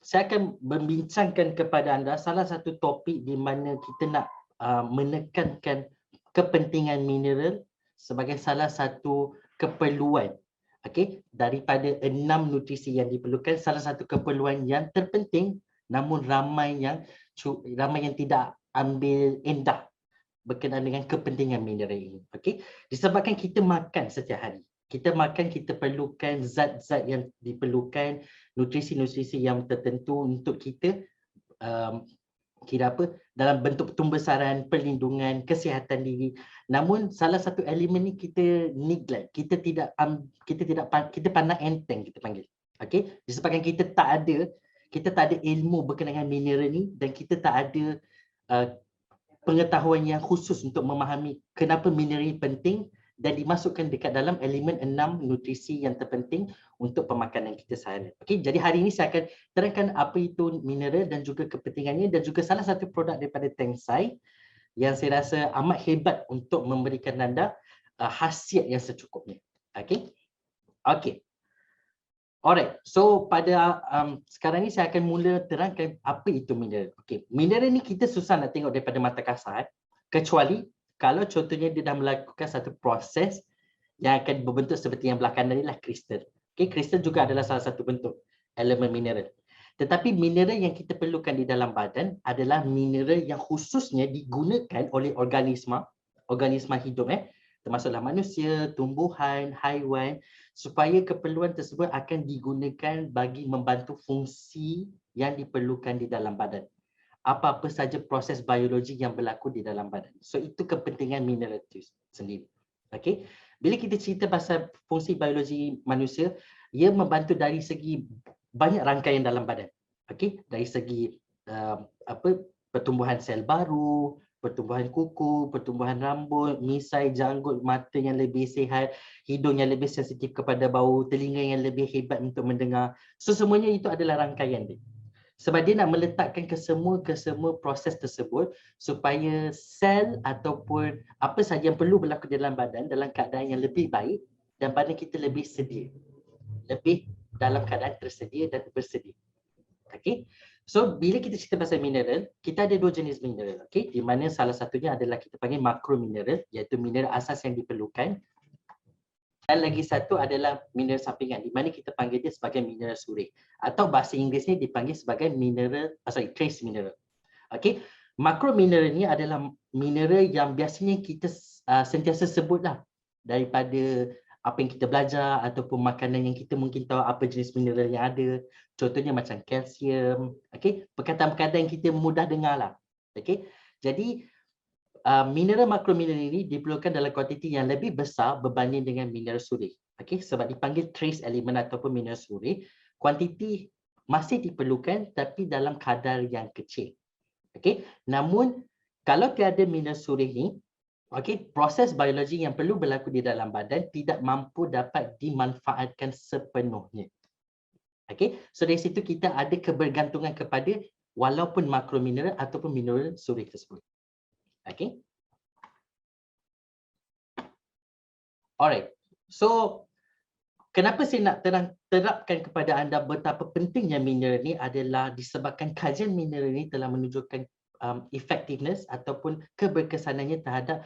saya akan membincangkan kepada anda salah satu topik di mana kita nak menekankan kepentingan mineral sebagai salah satu keperluan. Okey, daripada 6 nutrisi yang diperlukan, salah satu keperluan yang terpenting namun ramai yang tidak ambil endah berkenaan dengan kepentingan mineral ini. Okey, disebabkan kita makan setiap hari. Kita makan, kita perlukan zat-zat yang diperlukan, nutrisi-nutrisi yang tertentu untuk kita kira apa, dalam bentuk pembesaran, perlindungan, kesihatan diri. Namun salah satu elemen ni kita neglect, kita pandang enteng, kita panggil. Okey, disebabkan kita tak ada ilmu berkenaan dengan mineral ni, dan kita tak ada pengetahuan yang khusus untuk memahami kenapa mineral ini penting dan dimasukkan dekat dalam elemen 6 nutrisi yang terpenting untuk pemakanan kita sehari. Okey, jadi hari ini saya akan terangkan apa itu mineral dan juga kepentingannya, dan juga salah satu produk daripada Tengsai yang saya rasa amat hebat untuk memberikan anda khasiat yang secukupnya. Okey. Okey. Alright, so pada sekarang ni saya akan mula terangkan apa itu mineral. Okey, mineral ni kita susah nak tengok daripada mata kasar, kecuali kalau contohnya dia dah melakukan satu proses yang akan berbentuk seperti yang belah kanan ni lah, kristal. Okey, kristal juga adalah salah satu bentuk elemen mineral. Tetapi mineral yang kita perlukan di dalam badan adalah mineral yang khususnya digunakan oleh organisma hidup, termasuklah manusia, tumbuhan, haiwan, supaya keperluan tersebut akan digunakan bagi membantu fungsi yang diperlukan di dalam badan. Apa-apa saja proses biologi yang berlaku di dalam badan. So itu kepentingan mineral itu sendiri. Okey. Bila kita cerita pasal fungsi biologi manusia, ia membantu dari segi banyak rangkaian dalam badan. Okey, dari segi pertumbuhan sel baru, pertumbuhan kuku, pertumbuhan rambut, misai, janggut, mata yang lebih sihat, hidung yang lebih sensitif kepada bau, telinga yang lebih hebat untuk mendengar. So semuanya itu adalah rangkaian dia. Sebab dia nak meletakkan ke semua proses tersebut supaya sel ataupun apa sahaja yang perlu berlaku dalam badan dalam keadaan yang lebih baik dan badan kita lebih sedia. Lebih dalam keadaan tersedia dan bersedia. Okey. So bila kita cerita pasal mineral, kita ada dua jenis mineral, okey, di mana salah satunya adalah kita panggil makro mineral, iaitu mineral asas yang diperlukan. Dan lagi satu adalah mineral sampingan, di mana kita panggil dia sebagai mineral suri, atau bahasa Inggerisnya dipanggil sebagai trace mineral. Okey, makro mineral ni adalah mineral yang biasanya kita sentiasa sebutlah daripada apa yang kita belajar ataupun makanan yang kita mungkin tahu apa jenis mineral yang ada. Contohnya macam kalsium, okey, perkataan-perkataan yang kita mudah dengarlah. Okey. Jadi mineral makro mineral ini diperlukan dalam kuantiti yang lebih besar berbanding dengan mineral suri. Okey, sebab dipanggil trace element ataupun mineral suri, kuantiti masih diperlukan tapi dalam kadar yang kecil. Okey, namun kalau tiada mineral suri ni, okey, proses biologi yang perlu berlaku di dalam badan tidak mampu dapat dimanfaatkan sepenuhnya. Okey, so dari situ kita ada kebergantungan kepada walaupun makro mineral ataupun mineral suri tersebut. Okey. Alright. So kenapa saya nak terapkan kepada anda betapa pentingnya mineral ni adalah disebabkan kajian mineral ni telah menunjukkan effectiveness ataupun keberkesanannya terhadap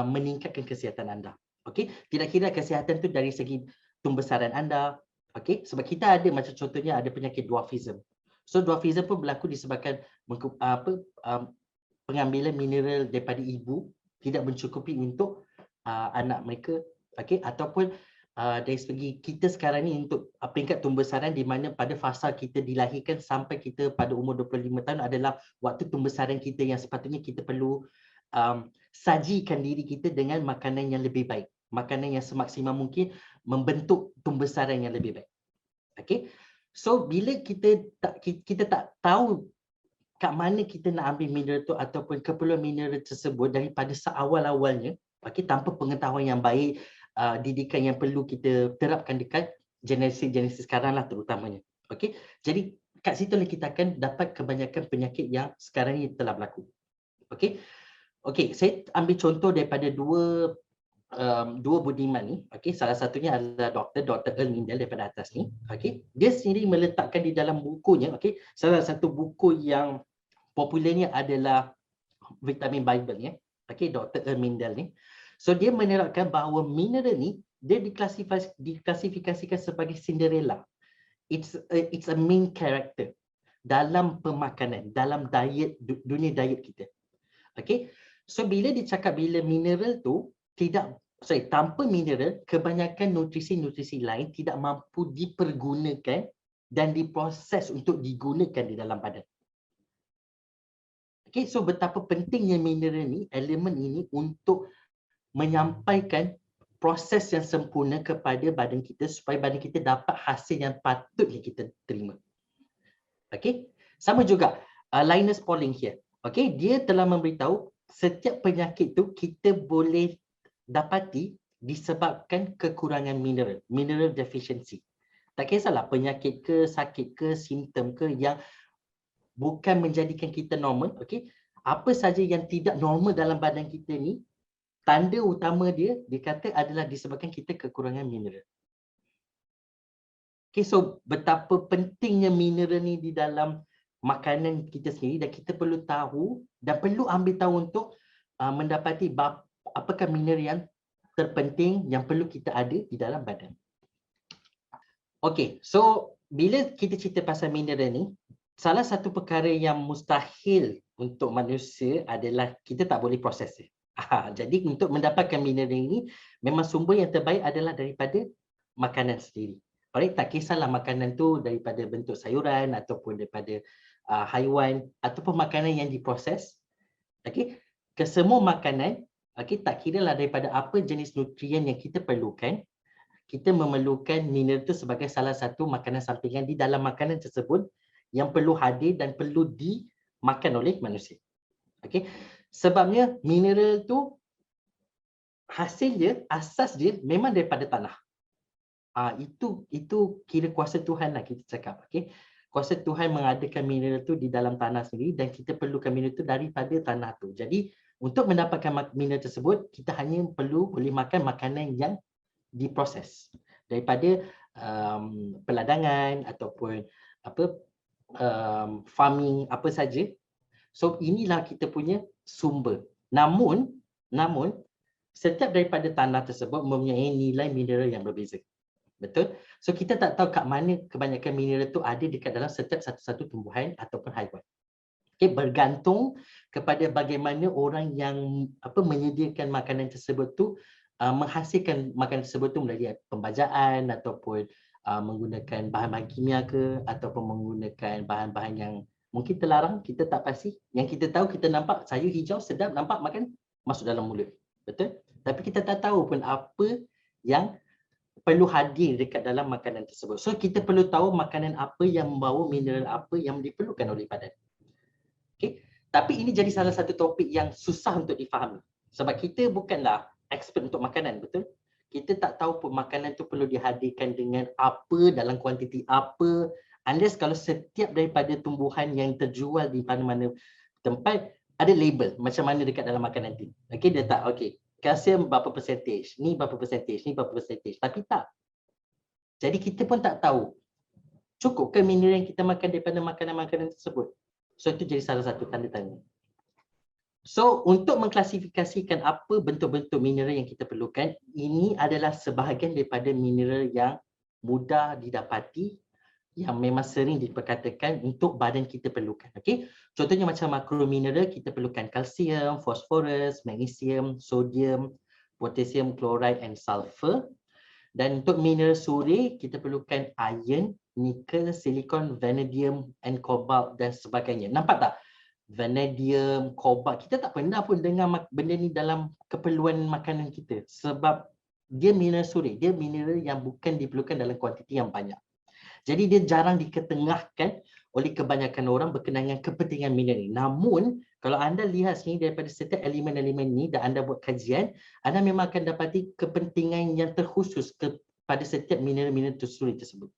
meningkatkan kesihatan anda. Okey, tidak kira kesihatan tu dari segi pembesaran anda. Okey, sebab kita ada macam contohnya ada penyakit dwarfism. So dwarfism pun berlaku disebabkan pengambilan mineral daripada ibu tidak mencukupi untuk anak mereka, okey, ataupun dari segi kita sekarang ni untuk peringkat pembesaran di mana pada fasa kita dilahirkan sampai kita pada umur 25 tahun adalah waktu pembesaran kita yang sepatutnya kita perlu sajikan diri kita dengan makanan yang lebih baik, makanan yang semaksimal mungkin membentuk pembesaran yang lebih baik. Okey. So bila kita tak tahu kat mana kita nak ambil mineral tu ataupun keperluan mineral tersebut daripada seawal-awalnya, okey, tanpa pengetahuan yang baik, didikan yang perlu kita terapkan dekat generasi sekarang lah terutamanya. Okey. Jadi kat situlah kita akan dapat kebanyakan penyakit yang sekarang ni telah berlaku. Okey. Okey, saya ambil contoh daripada dua dua budiman ni, okey, salah satunya adalah Dr. Earl Mindell daripada atas ni, okey. Dia sendiri meletakkan di dalam bukunya, okey, salah satu buku yang popularnya adalah Vitamin Bible ya. Okey, Dr. Earl Mindell ni. So dia menerangkan bahawa mineral ni dia diklasifikasikan sebagai Cinderella. It's a main character dalam pemakanan, dalam diet, dunia diet kita. Okey. So bila mineral tu tanpa mineral, kebanyakan nutrisi-nutrisi lain tidak mampu dipergunakan dan diproses untuk digunakan di dalam badan. Okay, so betapa pentingnya mineral ni, elemen ini untuk menyampaikan proses yang sempurna kepada badan kita supaya badan kita dapat hasil yang patutnya kita terima. Okay, sama juga Linus Pauling here. Okay, dia telah memberitahu setiap penyakit tu kita boleh dapati disebabkan kekurangan mineral deficiency. Tak kisahlah penyakit ke, sakit ke, simptom ke yang bukan menjadikan kita normal, okey. Apa saja yang tidak normal dalam badan kita ni, tanda utama dia kata adalah disebabkan kita kekurangan mineral. Okey, so betapa pentingnya mineral ni di dalam makanan kita sendiri dan kita perlu tahu dan perlu ambil tahu untuk mendapati apakah mineral yang terpenting yang perlu kita ada di dalam badan. Okey, so bila kita cerita pasal mineral ni, salah satu perkara yang mustahil untuk manusia adalah kita tak boleh proses dia. Jadi untuk mendapatkan mineral ini, memang sumber yang terbaik adalah daripada makanan sendiri. Alright, tak kisahlah makanan tu daripada bentuk sayuran ataupun daripada haiwan ataupun makanan yang diproses. Okey, kesemua makanan, okey, tak kiralah daripada apa jenis nutrien yang kita perlukan, kita memerlukan mineral itu sebagai salah satu makanan sampingan di dalam makanan tersebut yang perlu hadir dan perlu dimakan oleh manusia. Okey, sebabnya mineral tu hasil dia, asas dia memang daripada tanah. Itu kira kuasa Tuhan lah kita cakap. Okey, kuasa Tuhan mengadakan mineral tu di dalam tanah sendiri dan kita perlukan mineral tu daripada tanah tu. Jadi untuk mendapatkan mineral tersebut, kita hanya boleh makan makanan yang diproses daripada peladangan ataupun farming apa saja. So inilah kita punya sumber. Namun setiap daripada tanah tersebut mempunyai nilai mineral yang berbeza. Betul? So kita tak tahu kat mana kebanyakan mineral tu ada dekat dalam setiap satu-satu tumbuhan ataupun haiwan. Okay, bergantung kepada bagaimana orang yang menyediakan makanan tersebut tu menghasilkan makanan tersebut tu melalui pembajaan ataupun menggunakan bahan-bahan kimia ke ataupun menggunakan bahan-bahan yang mungkin terlarang, kita tak pasti. Yang kita tahu, kita nampak sayur hijau sedap, nampak makan masuk dalam mulut. Betul? Tapi kita tak tahu pun apa yang perlu hadir dekat dalam makanan tersebut. So kita perlu tahu makanan apa yang membawa mineral apa yang diperlukan oleh badan. Okay? Tapi ini jadi salah satu topik yang susah untuk difahami. Sebab kita bukanlah expert untuk makanan, betul? Kita tak tahu pun makanan tu perlu dihadirkan dengan apa, dalam kuantiti apa. Unless kalau setiap daripada tumbuhan yang terjual di mana-mana tempat ada label macam mana dekat dalam makanan tu. Okey, dia tak, okey, kalsium berapa percentage, ni berapa percentage, ni berapa percentage. Tapi tak. Jadi kita pun tak tahu cukup ke mineral yang kita makan daripada makanan-makanan tersebut. So itu jadi salah satu tanda tanya. So untuk mengklasifikasikan apa bentuk-bentuk mineral yang kita perlukan, ini adalah sebahagian daripada mineral yang mudah didapati, yang memang sering diperkatakan untuk badan kita perlukan. Okey, contohnya macam makromineral, kita perlukan kalsium, fosforus, magnesium, sodium, potassium, chloride and sulfur. Dan untuk mineral suri, kita perlukan iron, nikel, silikon, vanadium and cobalt dan sebagainya. Nampak tak? Vanadium, cobalt, kita tak pernah pun dengar benda ni dalam keperluan makanan kita sebab dia mineral suri, dia mineral yang bukan diperlukan dalam kuantiti yang banyak. Jadi dia jarang diketengahkan oleh kebanyakan orang berkenaan dengan kepentingan mineral ini. Namun kalau anda lihat sini daripada setiap elemen-elemen ini dan anda buat kajian, anda memang akan dapati kepentingan yang terkhusus kepada setiap mineral-mineral suri tersebut.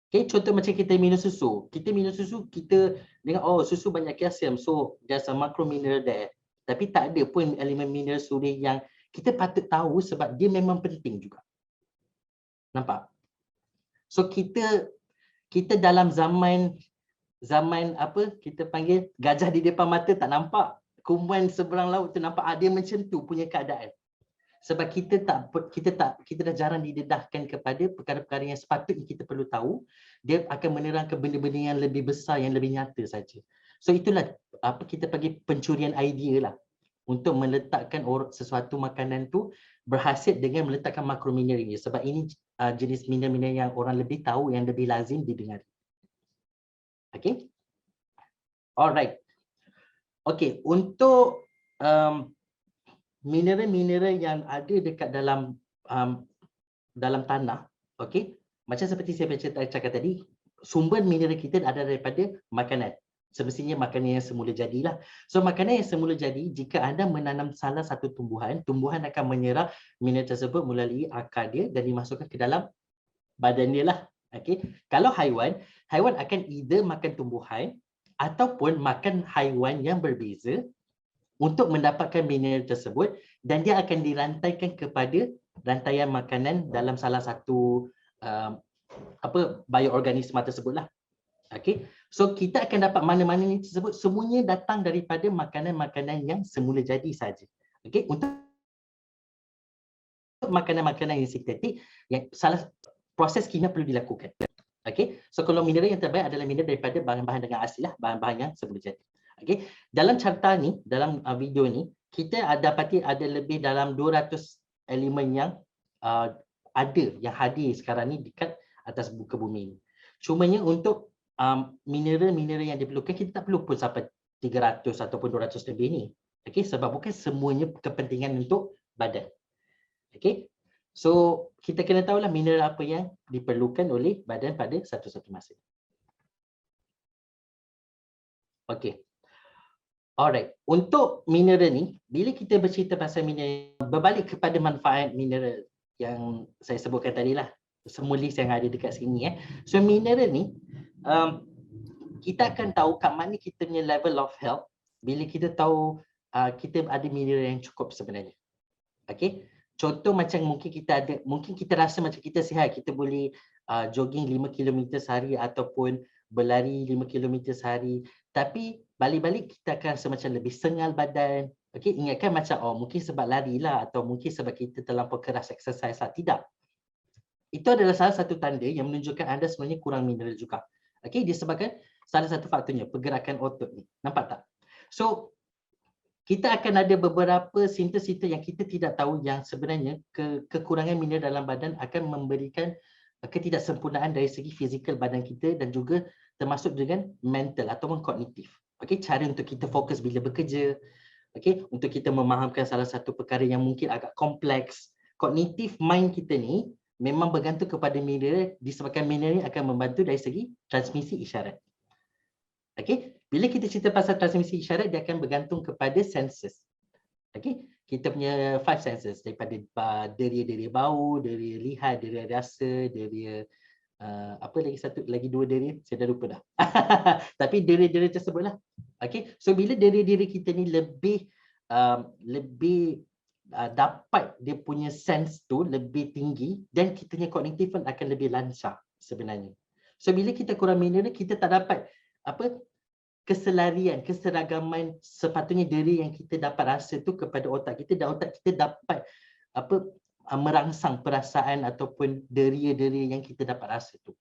Okay, contoh macam kita minum susu. Kita minum susu, kita dengar, oh susu banyak kalsium, so there's a macro mineral there. Tapi tak ada pun elemen mineral suri yang kita patut tahu sebab dia memang penting juga. Nampak? So kita dalam zaman apa kita panggil gajah di depan mata tak nampak, kumpulan seberang laut tu nampak, dia macam tu punya keadaan. Sebab kita dah jarang didedahkan kepada perkara-perkara yang sepatutnya kita perlu tahu. Dia akan menerangkan benda-benda yang lebih besar, yang lebih nyata saja. So itulah apa kita panggil pencurian idea lah, untuk meletakkan sesuatu makanan tu berhasil dengan meletakkan makromineral ni. Sebab ini jenis mineral-mineral yang orang lebih tahu, yang lebih lazim didengar. Okay. Alright. Okay, untuk mineral-mineral yang ada dekat dalam tanah, okay, macam seperti saya cakap tadi, sumber mineral kita ada daripada makanan. Semestinya makanan yang semula jadilah. So makanan yang semula jadi, jika anda menanam salah satu tumbuhan akan menyerap mineral tersebut melalui akar dia dan dimasukkan ke dalam badan dia lah. Okay. Kalau haiwan akan either makan tumbuhan ataupun makan haiwan yang berbeza untuk mendapatkan mineral tersebut, dan dia akan dirantaikan kepada rantaian makanan dalam salah satu bioorganisma tersebutlah. Okay. So kita akan dapat mana-mana ni tersebut, semuanya datang daripada makanan-makanan yang semula jadi saja. Okay. Untuk makanan-makanan yang sintetik, yang salah proses kimia perlu dilakukan. Okay. So kalau mineral yang terbaik adalah mineral daripada bahan-bahan dengan asli lah, bahan-bahan yang semula jadi. Okay. Dalam carta ni, dalam video ni, kita dapati ada lebih dalam 200 elemen yang ada, yang hadir sekarang ni dekat atas muka bumi ni. Cumanya untuk mineral-mineral yang diperlukan, kita tak perlu pun sampai 300 ataupun 200 lebih ni. Okay. Sebab bukan semuanya kepentingan untuk badan. Okay. So kita kena tahulah mineral apa yang diperlukan oleh badan pada satu-satu masa. Okay. Alright, untuk mineral ni, bila kita bercerita pasal mineral, berbalik kepada manfaat mineral yang saya sebutkan tadi lah, semua list yang ada dekat sini. So mineral ni, kita akan tahu kat mana kita punya level of health bila kita tahu kita ada mineral yang cukup sebenarnya. Okay, contoh macam mungkin kita rasa macam kita sihat, kita boleh jogging 5 km sehari ataupun berlari 5 km sehari, tapi balik-balik kita akan rasa macam lebih sengal badan. Okey, ingatkan macam mungkin sebab lari lah, atau mungkin sebab kita terlampau keras exercise lah. Tidak. Itu adalah salah satu tanda yang menunjukkan anda sebenarnya kurang mineral juga. Okey, disebabkan salah satu faktornya pergerakan otot ni. Nampak tak? So kita akan ada beberapa sinter-sinter yang kita tidak tahu, yang sebenarnya kekurangan mineral dalam badan akan memberikan ketidaksempurnaan dari segi fizikal badan kita, dan juga termasuk dengan mental ataupun kognitif. Okey, cara untuk kita fokus bila bekerja, okey, untuk kita memahamkan salah satu perkara yang mungkin agak kompleks. Kognitif mind kita ni memang bergantung kepada mineral, disebabkan mineral ni akan membantu dari segi transmisi isyarat. Okey, bila kita cerita pasal transmisi isyarat, dia akan bergantung kepada senses. Okey, kita punya 5 senses, daripada deria bau, deria lihat, deria rasa, deria apa lagi dua deria, saya dah lupa dah. Tapi deria-deria tersebutlah. Okey, so bila deria-deria kita ni lebih dapat dia punya sense tu lebih tinggi, dan kita punya kognitif pun akan lebih lancar sebenarnya. So bila kita kurang mineral, kita tak dapat keselarian, keseragaman sepatutnya diri yang kita dapat rasa tu kepada otak kita, dan otak kita dapat merangsang perasaan ataupun deria-deria yang kita dapat rasa tu.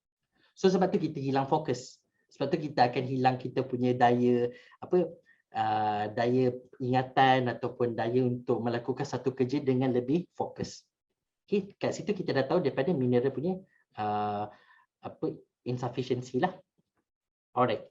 So sebab tu kita hilang fokus. Sebab tu kita akan hilang kita punya daya daya ingatan ataupun daya untuk melakukan satu kerja dengan lebih fokus. Okay, kat situ kita dah tahu daripada mineral punya insufficiency lah. Alright.